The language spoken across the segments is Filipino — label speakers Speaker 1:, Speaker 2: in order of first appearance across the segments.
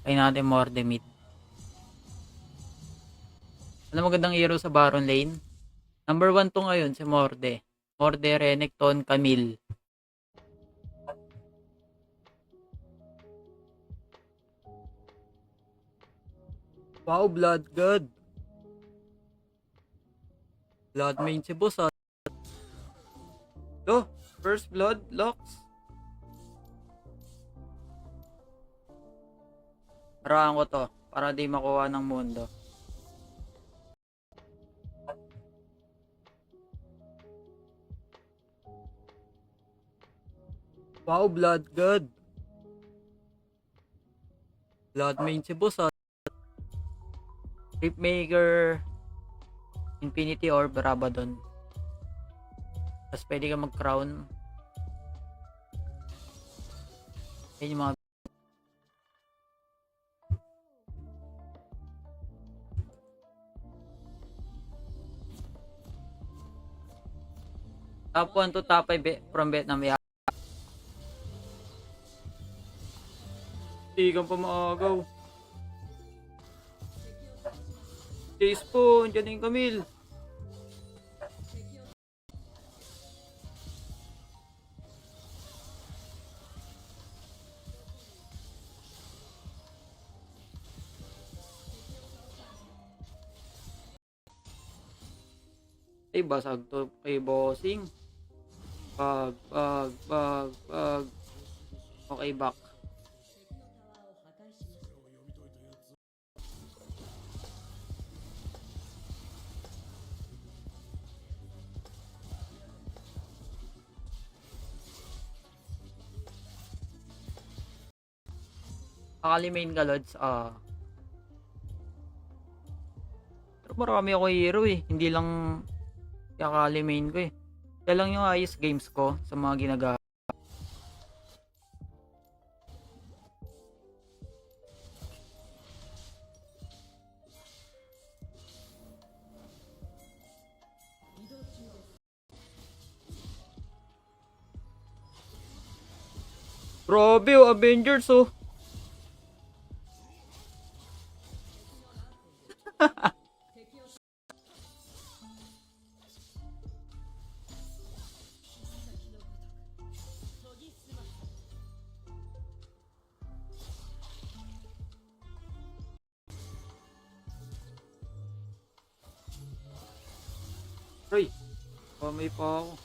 Speaker 1: Kaya natin Morde mid. Ano magandang hero sa Baron lane? Number 1 to ngayon si Morde. Morde, Renekton, Camille. Wow, Blood God. Blood main si boss ah. First blood, Locks. Parahan ko to para di makuha ng mundo. Wow, Blood God. Blood main si boss ah. Ripmaker, Infinity Orb, Rabadon. Tapos pwede ka mag-crown. Yan yung mga top 1 to top 5 from Vietnam. Hindi kang pamaagaw. Chase po, andyan na yung Camille. Ay, basag to kay bossing. Pag. Okay, back. Akali main ka, Lods. Pero marami ako hero eh. Hindi lang akali main ko eh. Kaya lang yung ayos games ko sa mga ginagawa. Grabe oh, Avengers oh. Roy, may pa ako.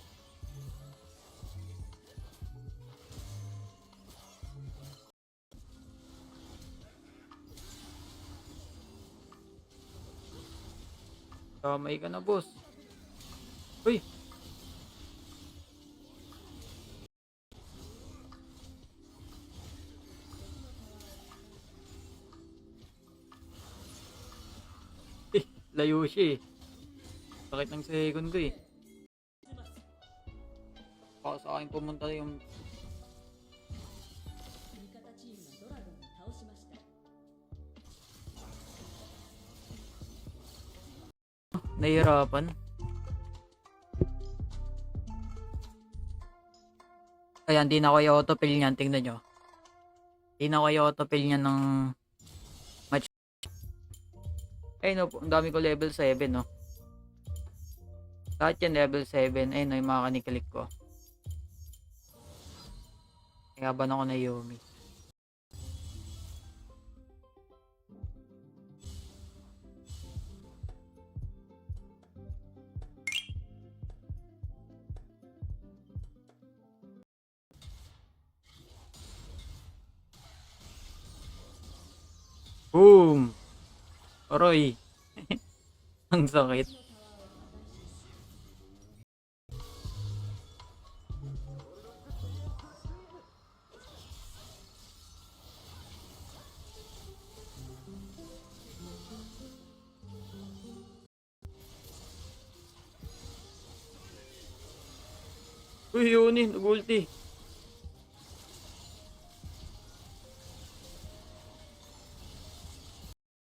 Speaker 1: Kamay ka na, boss. Uy! Layo siya eh. Sakit ng second ko eh. Baka sa akin pumunta yung... Nahihirapan. Ayan, di na ko i-autofill niyan. Tingnan nyo. Di na ko i-autofill niyan ng match. Ayun no, ang dami ko level 7 no. Lahat yan level 7. Ayun no, yung mga kaniklik ko. Kaya ba ako na Yumi? Boom! Aroy! Ang sakit. Uy, yun eh, nag-ulti.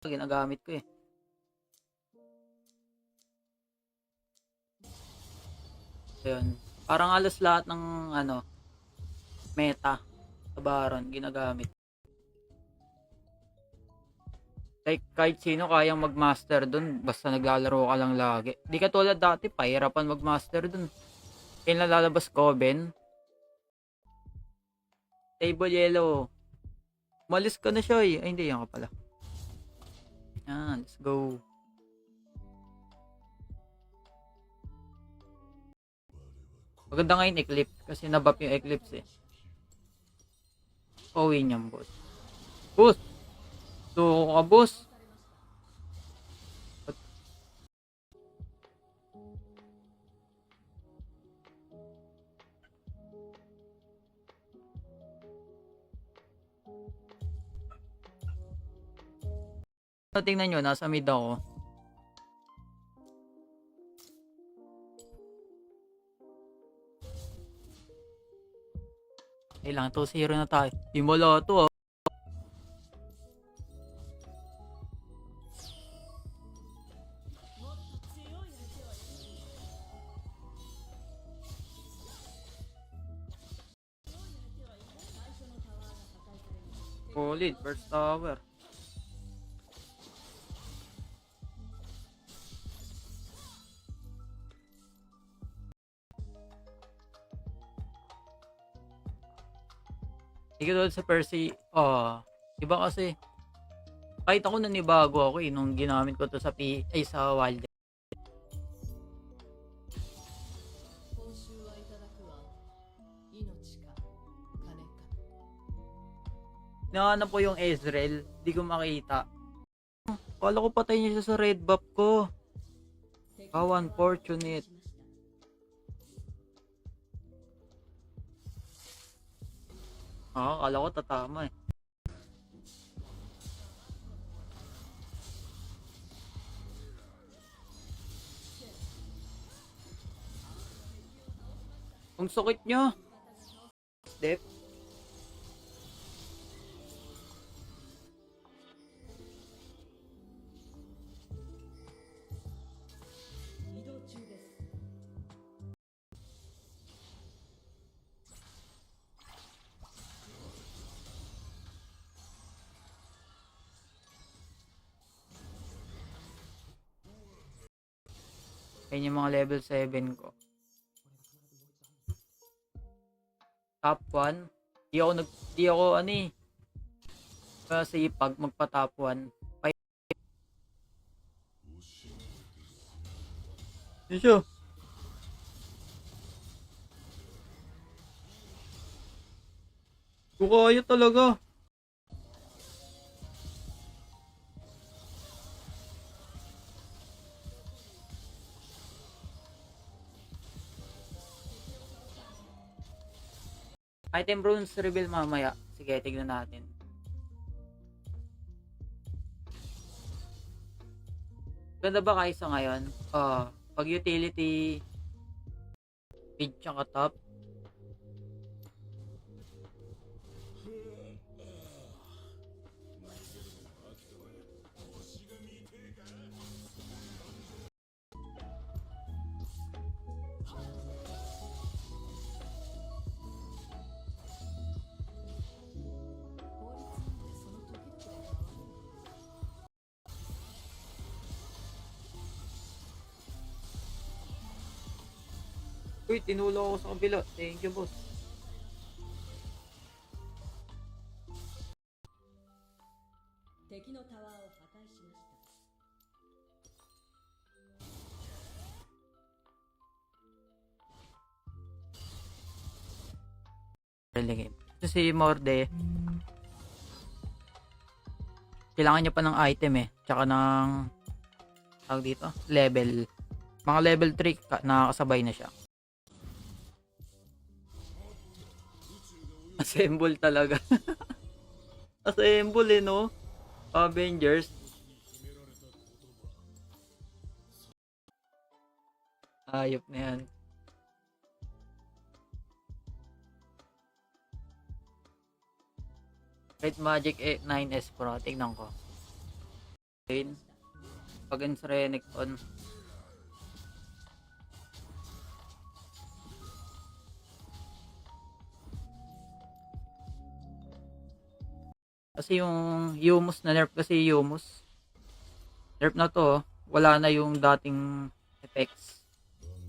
Speaker 1: Ginagamit ko eh. Ayun. Parang alas lahat ng ano, meta sa Baron ginagamit. Like, kahit sino kayang mag-master dun, basta naglalaro ka lang lagi. Di ka tulad dati, pahirapan mag-master dun. Kailan lalabas Coven? Table Yellow. Malis ka na siya eh. Ay, hindi, yan ka pala. Yan, let's go. Maganda ngayon Eclipse, kasi nabap yung Eclipse eh. Win yan, boss. Boss! So, ka, boss. Tingnan nyo, nasa mid ako. Kailangan 2-0 na tayo. Himala to ah. Solid, first tower. Hindi ko sa Percy, iba kasi. Kahit ako nanibago ako eh, nung ginamit ko to sa sa Wild. Nahanap ko yung Ezreal, di ko makita. Kala ko patay niya siya sa red buff ko. How unfortunate. Kala ko tatama eh. Ang sakit niya. Step. Ayun yung mga level 7 ko. Top 1. Di ako ano eh. Kasi pag magpa top 1. Yun siya. Kukaya talaga. Item runes reveal mamaya. Sige, tignan natin. Ganda ba kaysa ngayon? Pag utility mid tsaka top. Uy, tinulong ako sa kabila. Thank you, boss. Early game. Ito si Morde. Kailangan niya pa ng item eh. Tsaka ng tawag dito, level. Mga level 3 nakakasabay na siya. Assemble talaga. Assemble eh, no? Avengers. Ayop na yan. Red Magic 9S Pro. Tignan ko. Against Renekton. Kasi yung Yumus na nerf kasi Yumus. Nerf na to, wala na yung dating effects.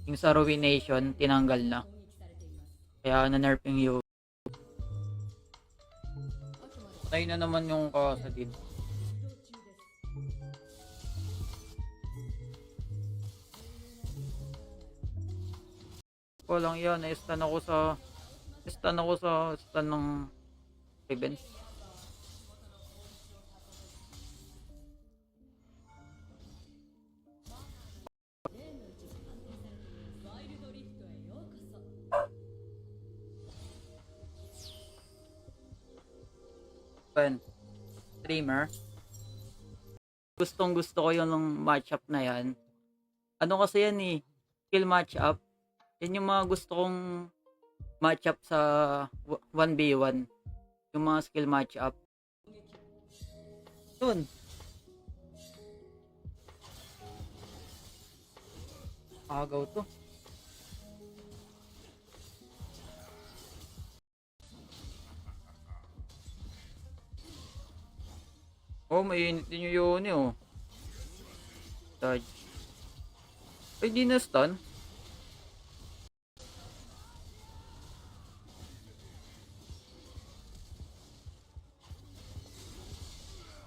Speaker 1: Yung sa Ruination, tinanggal na. Kaya na-nerf yung Yu. Patay na naman yung Kasadin. Ko lang yan, na-stun ako sa stun ng Riven. Streamer. Gustong gusto ko yung matchup na yan. Ano kasi yan eh, skill matchup. Yan yung mga gusto kong matchup sa 1v1. Yung mga skill matchup. Yun. Agaw to. Oh, mainit din yung yun eh oh. Dodge. Ay, di na stun.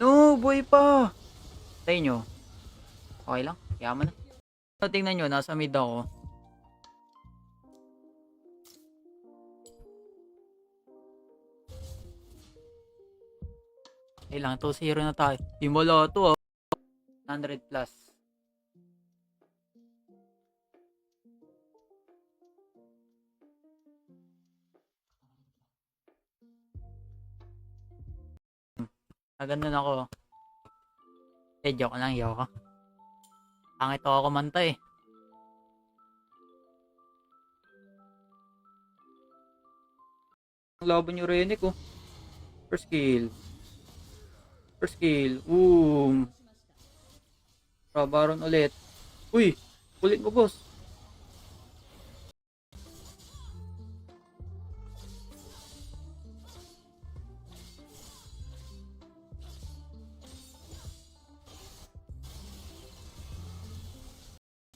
Speaker 1: No, boy pa. Tayo nyo. Okay lang, yaman na. So, tingnan nyo, nasa mid ako. Okay lang, 2-0 na tayo. Himala to oh. 100 plus. Naganda na ako. Joke lang, yoko. Pangit ako kumanta eh. Ang laban yung Renick oh. First kill. Baron ulit. Uy, kulit ko boss.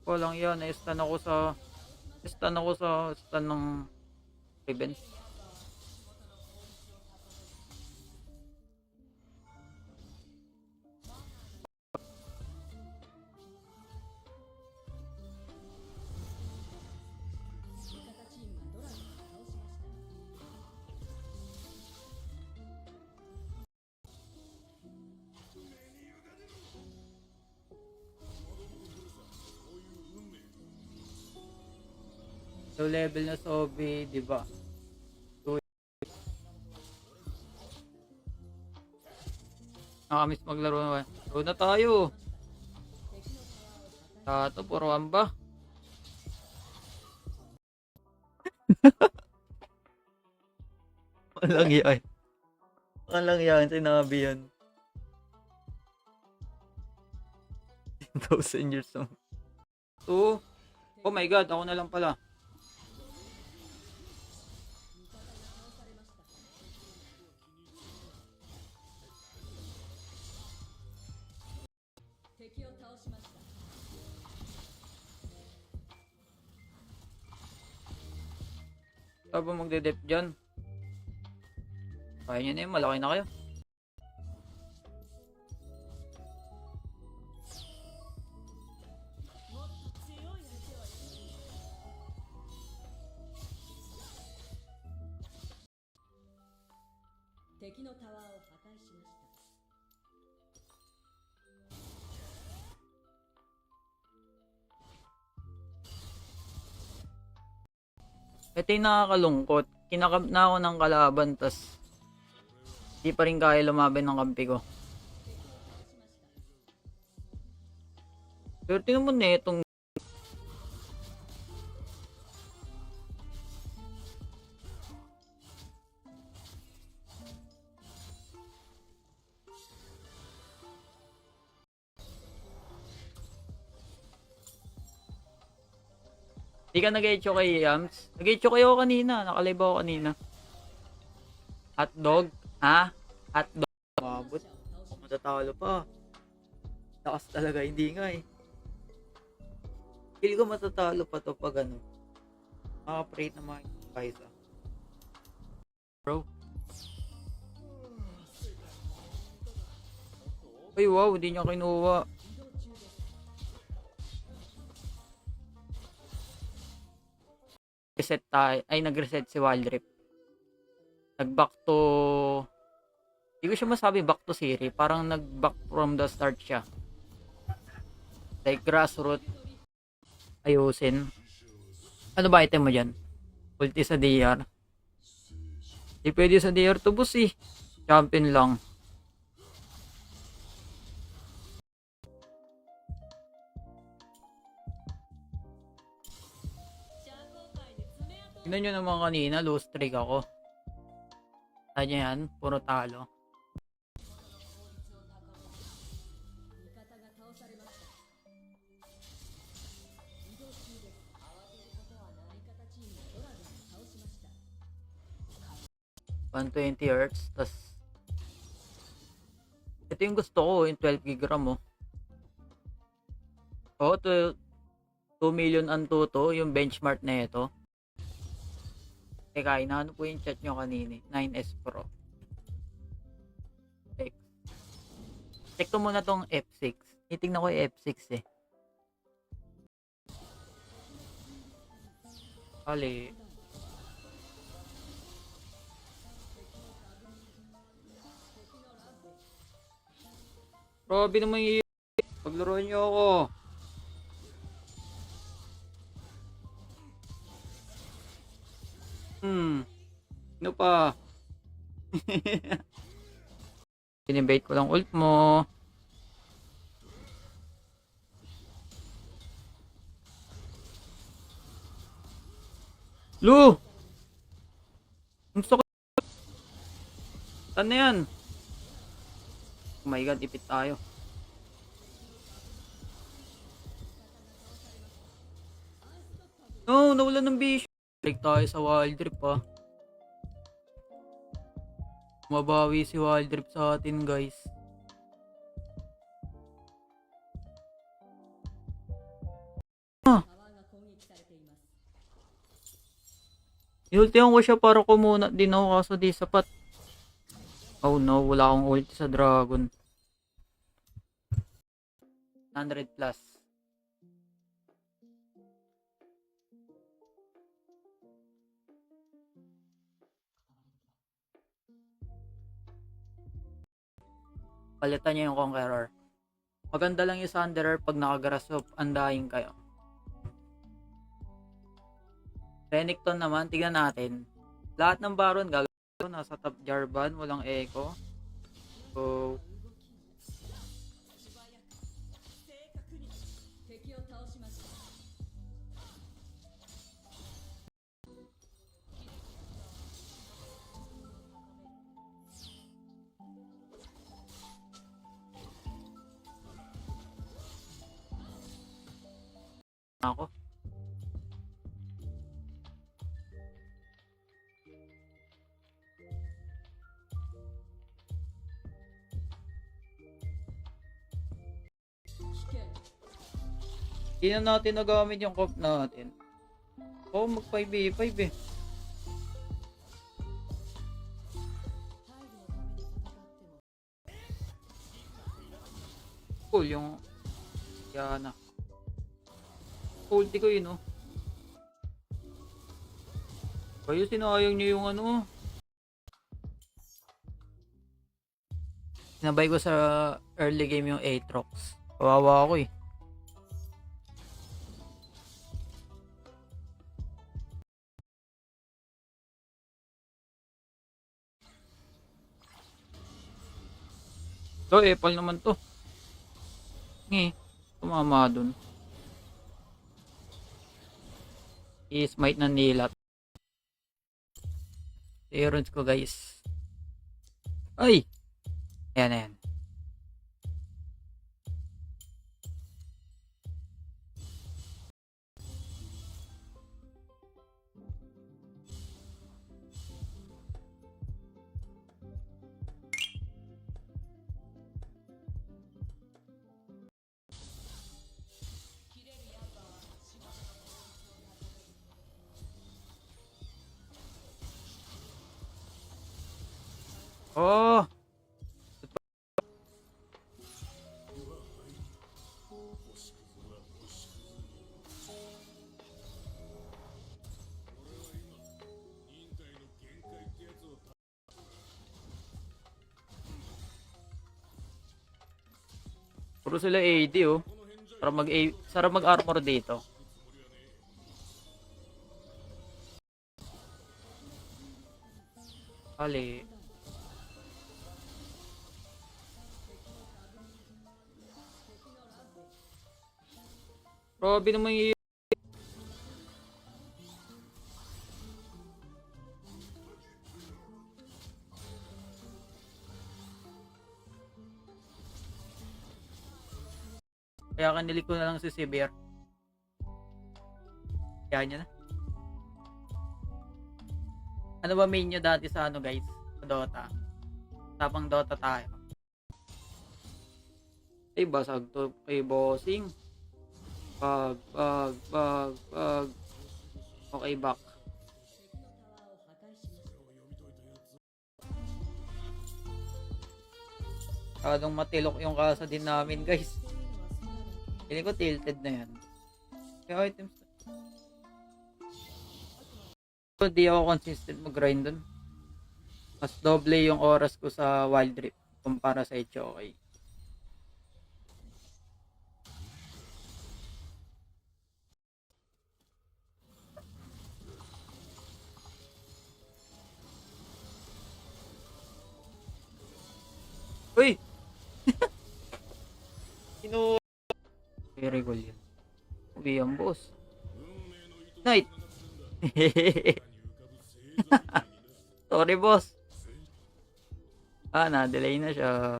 Speaker 1: Ko lang yan, na-stun ako sa stun ng Riven. Low level na Sobe, di ba? Nakamiss maglaro na. Laro na tayo. Tato, puro amba. Walang yan. Walang yan, sinabi yan. 10,000 years old. Oh my god, ako na lang pala. Saba magde-dep dyan. Kaya nyo na yun, malaki na kayo. Ito yung nakakalungkot. Kinakamp na ako ng kalaban, tas di pa rin kaya lumaban ng kampi ko. Pero tingnan mo na itong di ka nag-echo kay Yams? Nag-echo kayo kanina. Nakalive ako kanina. Hotdog? Ha? Hotdog? Mabot. Matatalo pa. Lakas talaga, hindi nga eh. Feel ko matatalo pa to pag ano, makaprate na mga Kaisa. Bro. Ay wow, hindi niya kinuha. Reset tayo. Ay, nag-reset si Wildrip. Nag-back to... Hindi ko siya masabi back to Siri. Parang nag-back from the start siya. Like grassroot. Ayusin. Ano ba item mo dyan? Ulti sa DR. Hindi pwede sa DR to boss eh. Champion lang. Tignan nyo naman kanina, low streak ako. Kanya yan, puro talo. $120 tas ito yung gusto ko, yung 12 gig RAM oh. Oh, 2 million ang tuto, yung benchmark na ito. Teka, inaano po yung chat nyo kanina, 9S Pro. Check ko muna tong F6. Itingnan ko yung F6 eh. Ali. Grabe naman yung paglaruan nyo ako. Ano pa? Pinibait ko lang ult mo. Lu! Ang sakit. Saan na yan? Oh my god, ipit tayo. No, nawala ng vision. Balik tayo sa wild trip ah. Mabawi si wild trip sa atin guys. Inultihan ko siya para kumuna din ako kaso di sapat. Oh no, wala akong ulti sa dragon. 100 plus. Palitan niya yung Conqueror. Maganda lang yung Sunderer pag nakagrasop, andahin kayo. Renekton naman, tignan natin. Lahat ng Baron gagawin. Nasa top Jarvan, walang echo. So, ako. Hindi na natin nagamit yung comp natin. Oh, mag 5v5 eh. Cool yung Yana. Ulti ko yun oh. Kayo sinayang nyo yung ano. Sinabay ko sa early game yung Aatrox. Kawawa ako eh. To, Epal naman to. Tumama dun. I-smite na nilat. Errands ko guys. Ay! Ayan, ayan. Oh! Puro sila AD oh. Sarap mag-armor dito. Ali. Grabe naman yung... Kaya kanili ko na lang si Sivir. Kaya niya na. Ano ba main nyo dati sa ano guys? Sa Dota. Tapang Dota tayo. Ay, basag to kay bossing. Pag. Okay, back. Kadong matilok yung kasa din namin guys. Hindi ko tilted na yan. Kaya items. Hindi ako consistent mag-grind dun. Mas doble yung oras ko sa Wild Rift kumpara sa HOK. Uy! Very cool yun. Uwi ang boss. Night! Sorry boss. Na-delay na siya.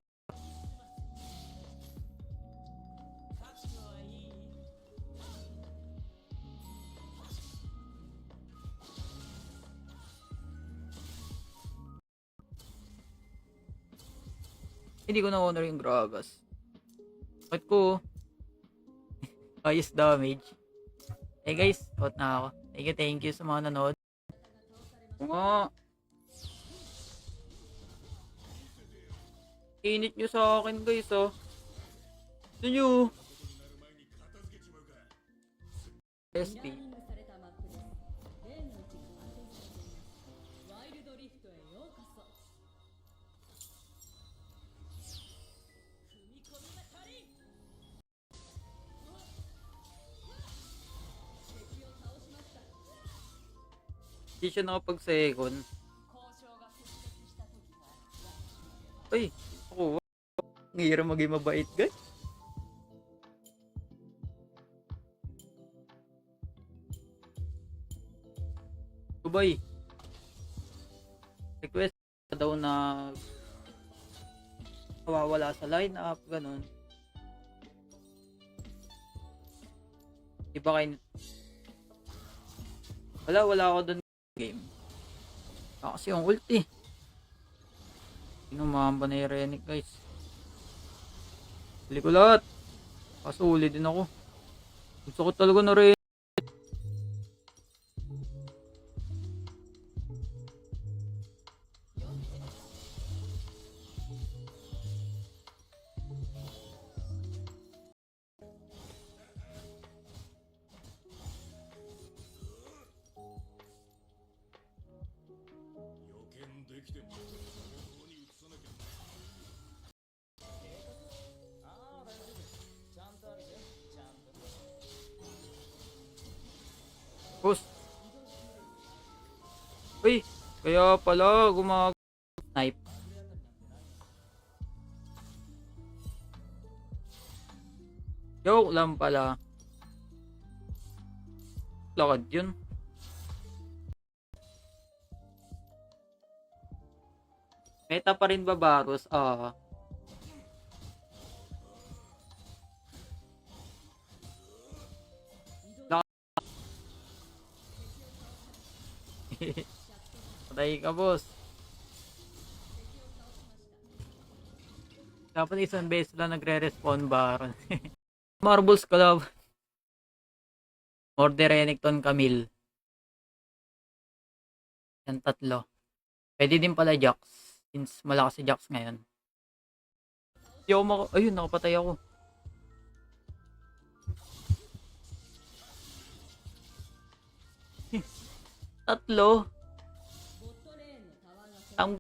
Speaker 1: Hindi ko na-honor yung Gragas. Bakit ko? Ayos damage. Hey guys, out na ako. Thank you sa mga nanood. Nga. Init nyo sa akin guys oh. Gusto nyo. SP. Hindi siya nakapag-second. Ay, ako. Ang hirap maging mabait guys. Subay. Request daw na nawawala sa lineup, ganun. Iba kayo. Wala ako dun game. Kasi yung ulti. Pinumamba na yung Renick guys. Huli ko lahat. Kaso huli din ako. Gusto ko talaga na rin. Post. Uy, kaya pala snipe. Joke lang pala. Lakad yun. Meta pa rin ba Varus? Patay ka boss. Dapat isang beses lang nagre-respawn Baron. Marbles Club. Order Renekton Camille. Yan tatlo. Pwede din pala Jax. since malakas si Jax ngayon. Di ako ayun, nakapatay ako. Tatlo. Ang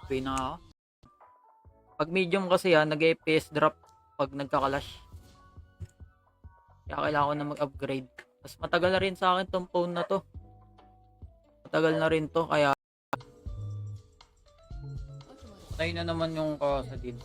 Speaker 1: okay na ako. Pag medium kasi yan, nag-FPS drop pag nagka-clash. Kaya kailangan ko na mag-upgrade. Mas matagal na rin sa akin tong phone na to. Matagal na rin to, kaya tayo na naman yung kasadid.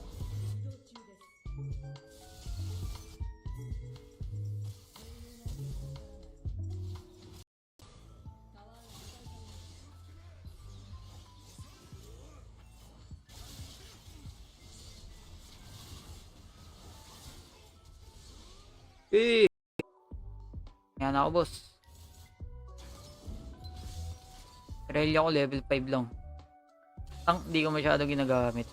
Speaker 1: Eh, yan ako, boss. Rally ako level 5 lang. Tank, di ko masyado ginagamit.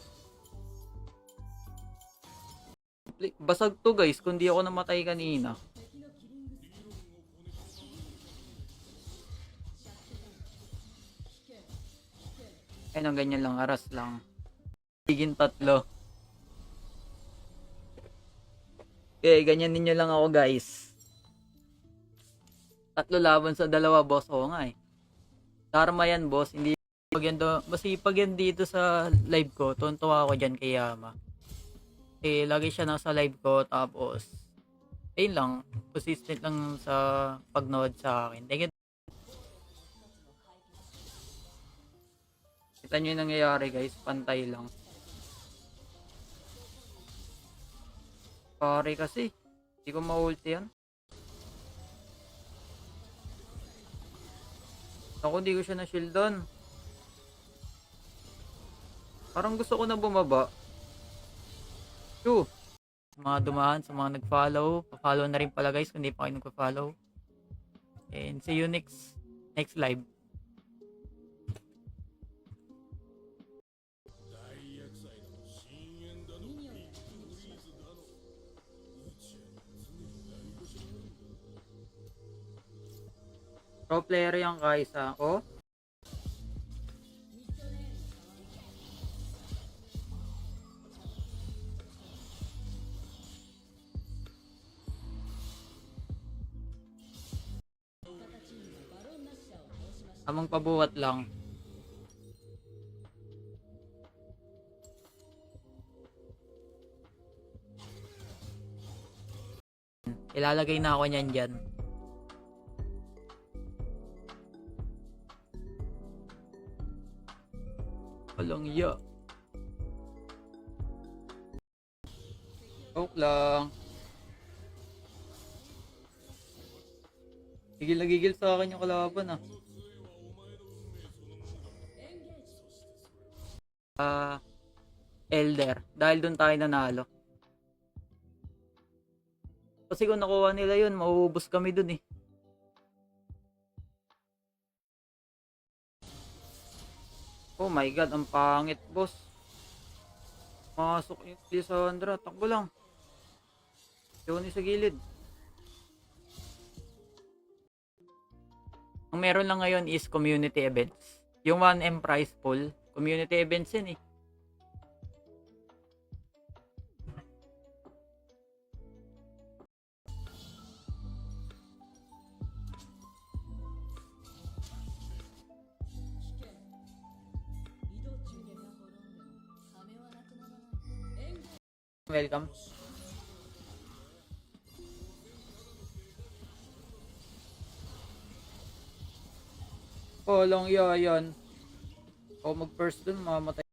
Speaker 1: Basag to guys, kung di ako namatay kanina. Ay, nang ganyan lang, aras lang. Higin 3. Okay, ganyan ninyo lang ako guys. 3 laban sa 2, boss. Oo nga eh. Karma yan, boss. Hindi pag yan masipag yan dito sa live ko. Tuntua ako dyan kay Yama. Eh, lagi siya nasa live ko. Tapos, ayun lang. Consistent lang sa pagnood sa akin. Thank you. Kita nyo yung nangyayari guys. Pantay lang. Pare kasi. Hindi ko ma-ulti yan. Ako, di ko siya na-shieldan. Parang gusto ko na bumaba. Sa mga dumaan, sa mga nag-follow. Pa-follow na rin pala guys kung di pa kayo nag-follow. And see you next live. Pro player yung Kai'Sa. Oh. Amang pabuhat lang. Ilalagay na ako niyan dyan. Walang iya. Joke lang. Gigil na gigil sa akin yung kalaban Elder. Dahil doon tayo nanalo. Kasi kung nakuha nila yun, mauubos kami dun eh. Oh my god, ang pangit, boss. Masok yung Lissandra. Takbo lang. Johnny sa gilid. Ang meron lang ngayon is community events. Yung 1M prize pool, community events yun eh. Welcome. Walang yan. O mag first dun, mamatay.